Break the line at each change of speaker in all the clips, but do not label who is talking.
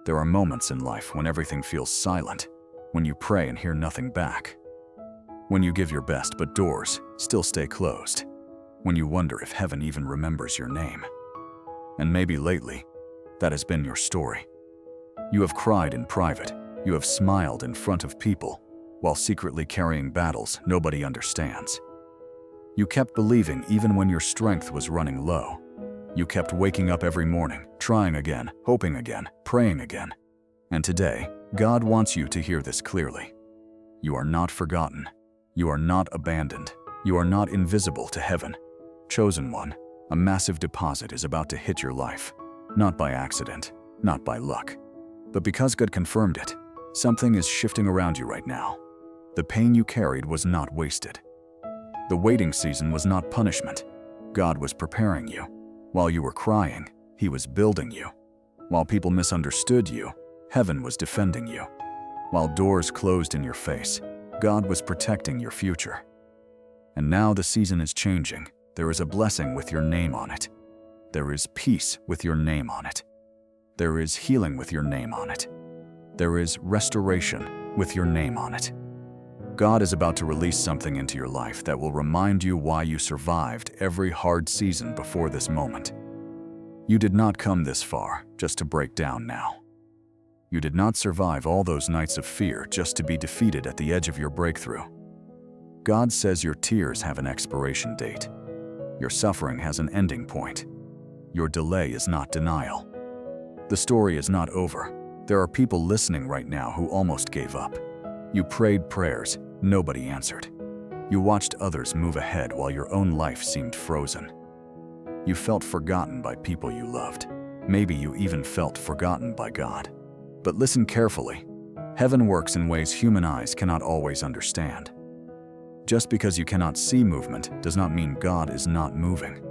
There are moments in life when everything feels silent, when you pray and hear nothing back, when you give your best but doors still stay closed, when you wonder if heaven even remembers your name. And maybe lately, that has been your story. You have cried in private, you have smiled in front of people, while secretly carrying battles nobody understands. You kept believing even when your strength was running low. You kept waking up every morning, trying again, hoping again, praying again. And today, God wants you to hear this clearly. You are not forgotten. You are not abandoned. You are not invisible to heaven. Chosen one, a massive deposit is about to hit your life. Not by accident, not by luck, but because God confirmed it. Something is shifting around you right now. The pain you carried was not wasted. The waiting season was not punishment. God was preparing you. While you were crying, He was building you. While people misunderstood you, heaven was defending you. While doors closed in your face, God was protecting your future. And now the season is changing. There is a blessing with your name on it. There is peace with your name on it. There is healing with your name on it. There is restoration with your name on it. God is about to release something into your life that will remind you why you survived every hard season before this moment. You did not come this far just to break down now. You did not survive all those nights of fear just to be defeated at the edge of your breakthrough. God says your tears have an expiration date. Your suffering has an ending point. Your delay is not denial. The story is not over. There are people listening right now who almost gave up. You prayed prayers, nobody answered. You watched others move ahead while your own life seemed frozen. You felt forgotten by people you loved. Maybe you even felt forgotten by God. But listen carefully. Heaven works in ways human eyes cannot always understand. Just because you cannot see movement does not mean God is not moving.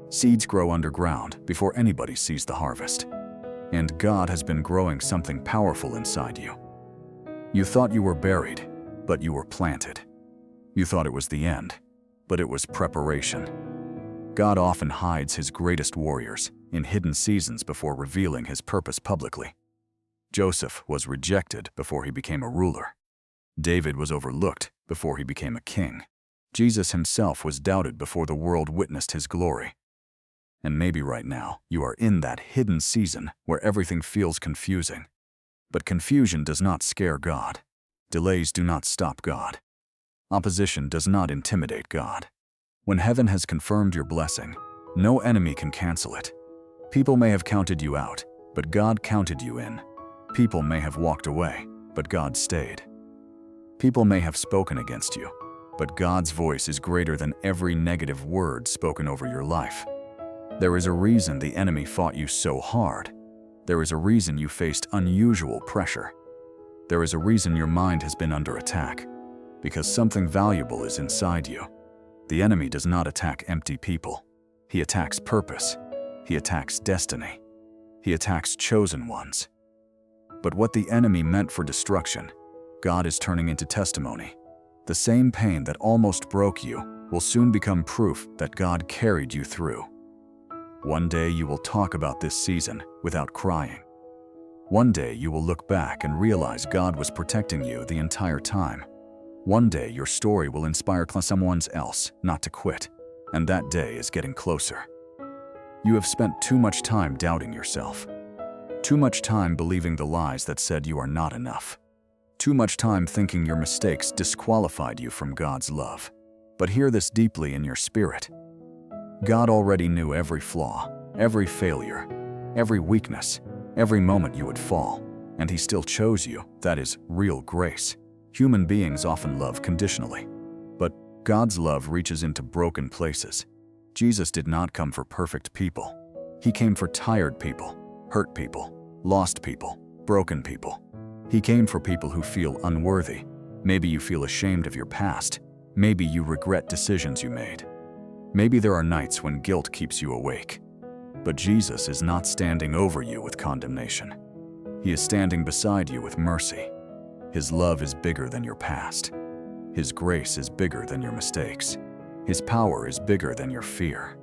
Seeds grow underground before anybody sees the harvest. And God has been growing something powerful inside you. You thought you were buried, but you were planted. You thought it was the end, but it was preparation. God often hides His greatest warriors in hidden seasons before revealing His purpose publicly. Joseph was rejected before he became a ruler. David was overlooked before he became a king. Jesus Himself was doubted before the world witnessed His glory. And maybe right now, you are in that hidden season where everything feels confusing. But confusion does not scare God. Delays do not stop God. Opposition does not intimidate God. When heaven has confirmed your blessing, no enemy can cancel it. People may have counted you out, but God counted you in. People may have walked away, but God stayed. People may have spoken against you, but God's voice is greater than every negative word spoken over your life. There is a reason the enemy fought you so hard. There is a reason you faced unusual pressure. There is a reason your mind has been under attack, because something valuable is inside you. The enemy does not attack empty people. He attacks purpose. He attacks destiny. He attacks chosen ones. But what the enemy meant for destruction, God is turning into testimony. The same pain that almost broke you will soon become proof that God carried you through. One day you will talk about this season without crying. One day you will look back and realize God was protecting you the entire time. One day your story will inspire someone else not to quit, and that day is getting closer. You have spent too much time doubting yourself. Too much time believing the lies that said you are not enough. Too much time thinking your mistakes disqualified you from God's love. But hear this deeply in your spirit. God already knew every flaw, every failure, every weakness, every moment you would fall, and He still chose you. That is real grace. Human beings often love conditionally, but God's love reaches into broken places. Jesus did not come for perfect people. He came for tired people, hurt people, lost people, broken people. He came for people who feel unworthy. Maybe you feel ashamed of your past. Maybe you regret decisions you made. Maybe there are nights when guilt keeps you awake. But Jesus is not standing over you with condemnation. He is standing beside you with mercy. His love is bigger than your past. His grace is bigger than your mistakes. His power is bigger than your fear.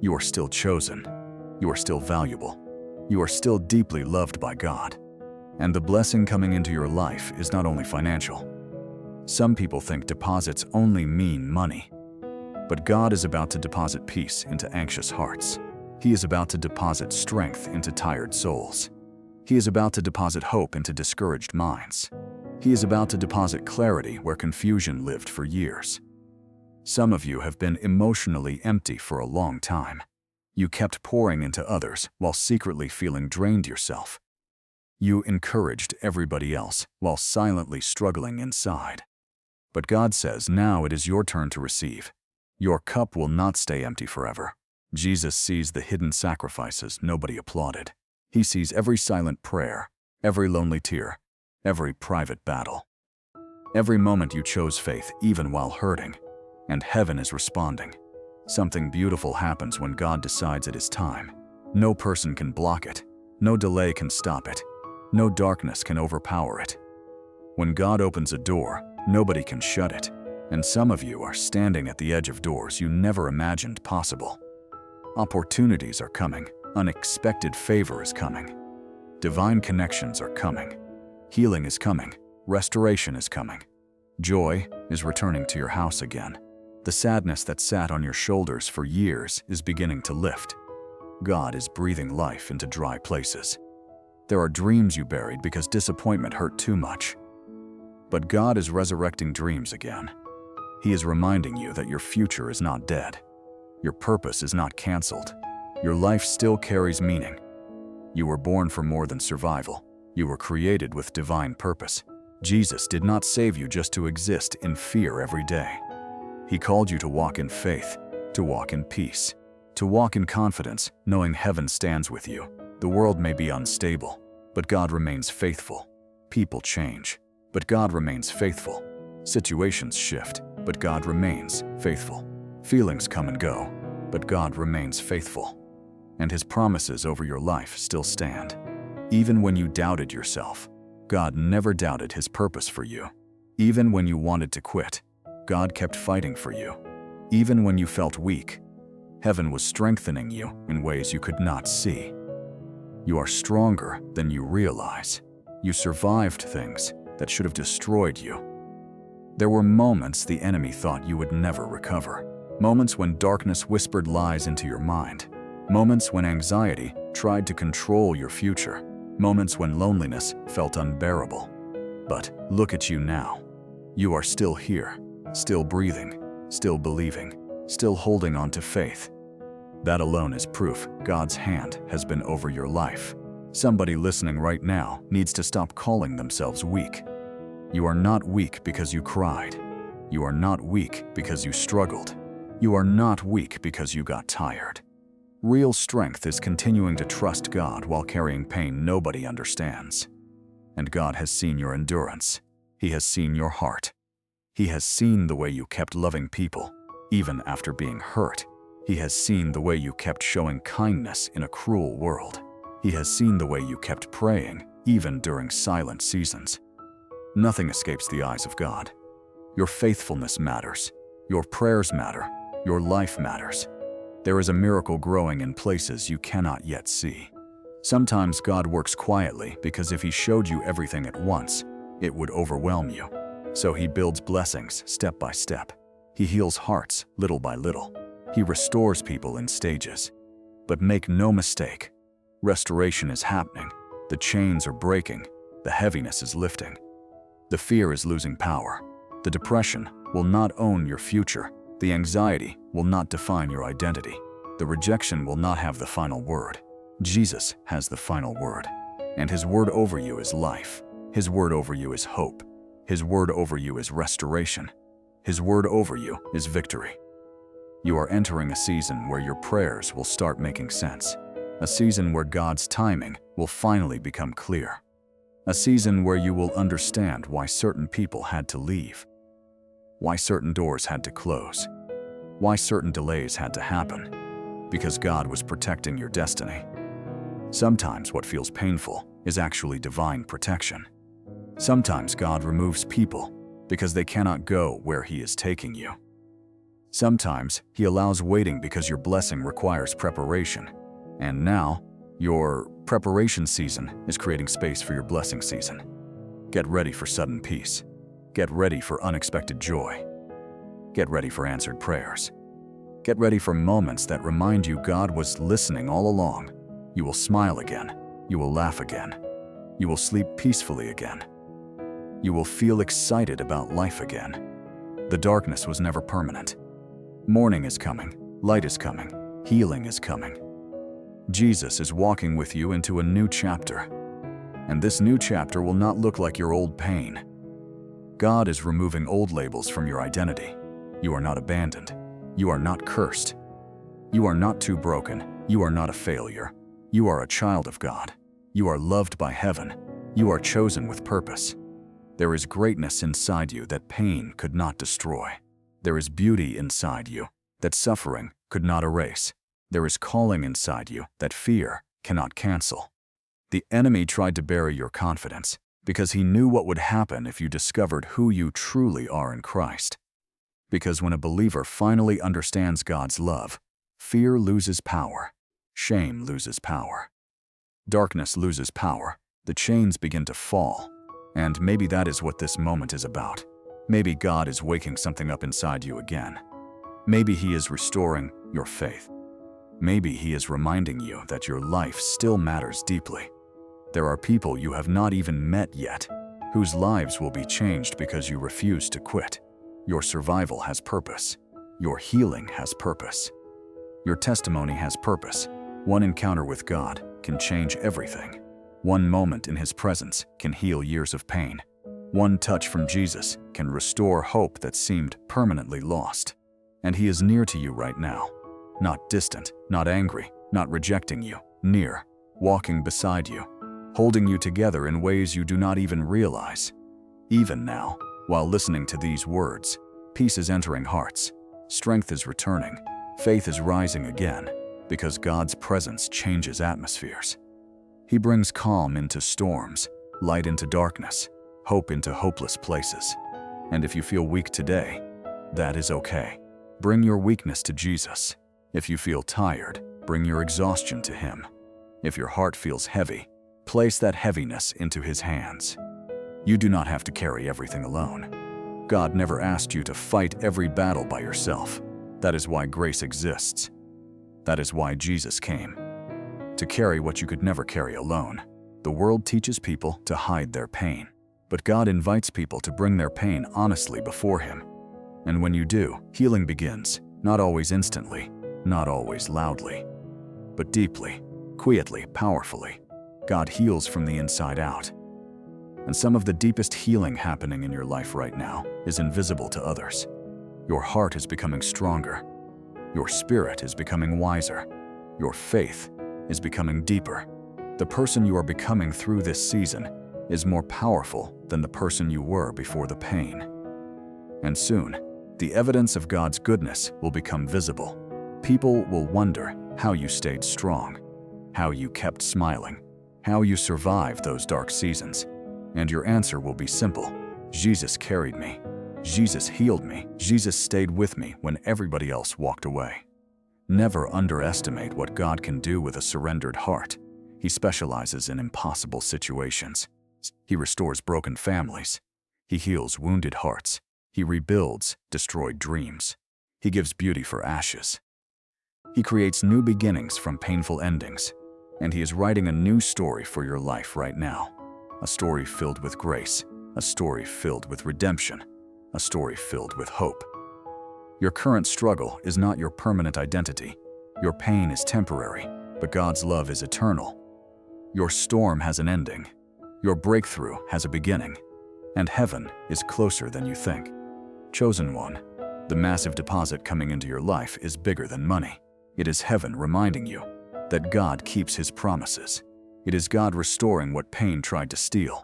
You are still chosen. You are still valuable. You are still deeply loved by God. And the blessing coming into your life is not only financial. Some people think deposits only mean money. But God is about to deposit peace into anxious hearts. He is about to deposit strength into tired souls. He is about to deposit hope into discouraged minds. He is about to deposit clarity where confusion lived for years. Some of you have been emotionally empty for a long time. You kept pouring into others while secretly feeling drained yourself. You encouraged everybody else while silently struggling inside. But God says now it is your turn to receive. Your cup will not stay empty forever. Jesus sees the hidden sacrifices nobody applauded. He sees every silent prayer, every lonely tear, every private battle. Every moment you chose faith even while hurting, and heaven is responding. Something beautiful happens when God decides it is time. No person can block it. No delay can stop it. No darkness can overpower it. When God opens a door, nobody can shut it. And some of you are standing at the edge of doors you never imagined possible. Opportunities are coming. Unexpected favor is coming. Divine connections are coming. Healing is coming. Restoration is coming. Joy is returning to your house again. The sadness that sat on your shoulders for years is beginning to lift. God is breathing life into dry places. There are dreams you buried because disappointment hurt too much. But God is resurrecting dreams again. He is reminding you that your future is not dead. Your purpose is not canceled. Your life still carries meaning. You were born for more than survival. You were created with divine purpose. Jesus did not save you just to exist in fear every day. He called you to walk in faith, to walk in peace, to walk in confidence, knowing heaven stands with you. The world may be unstable, but God remains faithful. People change, but God remains faithful. Situations shift, but God remains faithful. Feelings come and go, but God remains faithful. And His promises over your life still stand. Even when you doubted yourself, God never doubted His purpose for you. Even when you wanted to quit, God kept fighting for you. Even when you felt weak, heaven was strengthening you in ways you could not see. You are stronger than you realize. You survived things that should have destroyed you. There were moments the enemy thought you would never recover. Moments when darkness whispered lies into your mind. Moments when anxiety tried to control your future. Moments when loneliness felt unbearable. But look at you now. You are still here, still breathing, still believing, still holding on to faith. That alone is proof God's hand has been over your life. Somebody listening right now needs to stop calling themselves weak. You are not weak because you cried. You are not weak because you struggled. You are not weak because you got tired. Real strength is continuing to trust God while carrying pain nobody understands. And God has seen your endurance. He has seen your heart. He has seen the way you kept loving people, even after being hurt. He has seen the way you kept showing kindness in a cruel world. He has seen the way you kept praying, even during silent seasons. Nothing escapes the eyes of God. Your faithfulness matters. Your prayers matter. Your life matters. There is a miracle growing in places you cannot yet see. Sometimes God works quietly because if He showed you everything at once, it would overwhelm you. So He builds blessings step by step. He heals hearts little by little. He restores people in stages. But make no mistake, restoration is happening. The chains are breaking. The heaviness is lifting. The fear is losing power. The depression will not own your future. The anxiety will not define your identity. The rejection will not have the final word. Jesus has the final word. And His word over you is life. His word over you is hope. His word over you is restoration. His word over you is victory. You are entering a season where your prayers will start making sense. A season where God's timing will finally become clear. A season where you will understand why certain people had to leave. Why certain doors had to close. Why certain delays had to happen. Because God was protecting your destiny. Sometimes what feels painful is actually divine protection. Sometimes God removes people because they cannot go where He is taking you. Sometimes He allows waiting because your blessing requires preparation. And now, Your preparation season is creating space for your blessing season. Get ready for sudden peace. Get ready for unexpected joy. Get ready for answered prayers. Get ready for moments that remind you God was listening all along. You will smile again. You will laugh again. You will sleep peacefully again. You will feel excited about life again. The darkness was never permanent. Morning is coming. Light is coming. Healing is coming. Jesus is walking with you into a new chapter. And this new chapter will not look like your old pain. God is removing old labels from your identity. You are not abandoned. You are not cursed. You are not too broken. You are not a failure. You are a child of God. You are loved by heaven. You are chosen with purpose. There is greatness inside you that pain could not destroy. There is beauty inside you that suffering could not erase. There is calling inside you that fear cannot cancel. The enemy tried to bury your confidence because he knew what would happen if you discovered who you truly are in Christ. Because when a believer finally understands God's love, fear loses power, shame loses power, darkness loses power, the chains begin to fall. And maybe that is what this moment is about. Maybe God is waking something up inside you again. Maybe He is restoring your faith. Maybe He is reminding you that your life still matters deeply. There are people you have not even met yet, whose lives will be changed because you refuse to quit. Your survival has purpose. Your healing has purpose. Your testimony has purpose. One encounter with God can change everything. One moment in His presence can heal years of pain. One touch from Jesus can restore hope that seemed permanently lost. And He is near to you right now. Not distant, not angry, not rejecting you, near, walking beside you, holding you together in ways you do not even realize. Even now, while listening to these words, peace is entering hearts, strength is returning, faith is rising again, because God's presence changes atmospheres. He brings calm into storms, light into darkness, hope into hopeless places. And if you feel weak today, that is okay. Bring your weakness to Jesus. If you feel tired, bring your exhaustion to Him. If your heart feels heavy, place that heaviness into His hands. You do not have to carry everything alone. God never asked you to fight every battle by yourself. That is why grace exists. That is why Jesus came. To carry what you could never carry alone. The world teaches people to hide their pain, but God invites people to bring their pain honestly before Him. And when you do, healing begins, not always instantly, not always loudly, but deeply, quietly, powerfully. God heals from the inside out. And some of the deepest healing happening in your life right now is invisible to others. Your heart is becoming stronger. Your spirit is becoming wiser. Your faith is becoming deeper. The person you are becoming through this season is more powerful than the person you were before the pain. And soon, the evidence of God's goodness will become visible. People will wonder how you stayed strong, how you kept smiling, how you survived those dark seasons. And your answer will be simple. Jesus carried me. Jesus healed me. Jesus stayed with me when everybody else walked away. Never underestimate what God can do with a surrendered heart. He specializes in impossible situations. He restores broken families. He heals wounded hearts. He rebuilds destroyed dreams. He gives beauty for ashes. He creates new beginnings from painful endings. And He is writing a new story for your life right now. A story filled with grace. A story filled with redemption. A story filled with hope. Your current struggle is not your permanent identity. Your pain is temporary, but God's love is eternal. Your storm has an ending. Your breakthrough has a beginning. And heaven is closer than you think. Chosen one, the massive deposit coming into your life is bigger than money. It is heaven reminding you that God keeps His promises. It is God restoring what pain tried to steal.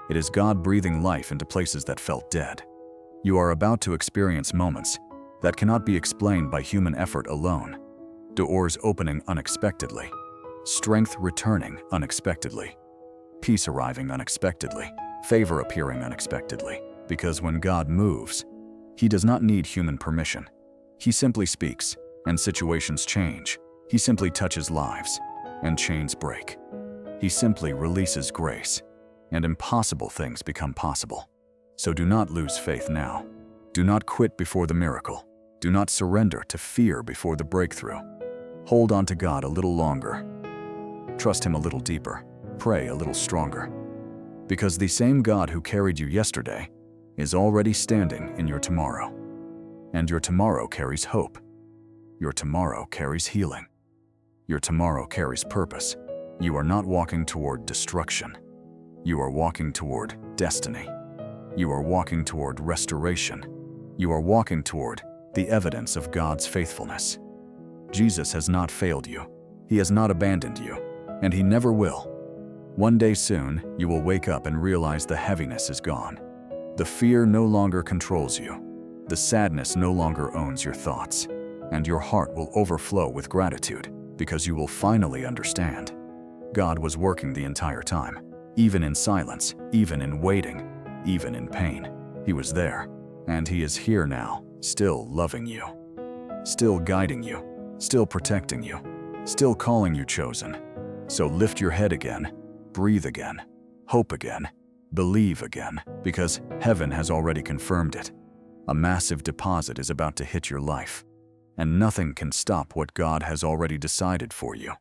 It is God breathing life into places that felt dead. You are about to experience moments that cannot be explained by human effort alone. Doors opening unexpectedly. Strength returning unexpectedly. Peace arriving unexpectedly. Favor appearing unexpectedly. Because when God moves, He does not need human permission. He simply speaks, and situations change. He simply touches lives, and chains break. He simply releases grace, and impossible things become possible. So do not lose faith now. Do not quit before the miracle. Do not surrender to fear before the breakthrough. Hold on to God a little longer. Trust Him a little deeper. Pray a little stronger. Because the same God who carried you yesterday is already standing in your tomorrow. And your tomorrow carries hope. Your tomorrow carries healing. Your tomorrow carries purpose. You are not walking toward destruction. You are walking toward destiny. You are walking toward restoration. You are walking toward the evidence of God's faithfulness. Jesus has not failed you. He has not abandoned you, and He never will. One day soon, you will wake up and realize the heaviness is gone. The fear no longer controls you. The sadness no longer owns your thoughts, and your heart will overflow with gratitude because you will finally understand. God was working the entire time, even in silence, even in waiting, even in pain. He was there, and He is here now, still loving you, still guiding you, still protecting you, still calling you chosen. So lift your head again, breathe again, hope again, believe again, because heaven has already confirmed it. A massive deposit is about to hit your life, and nothing can stop what God has already decided for you.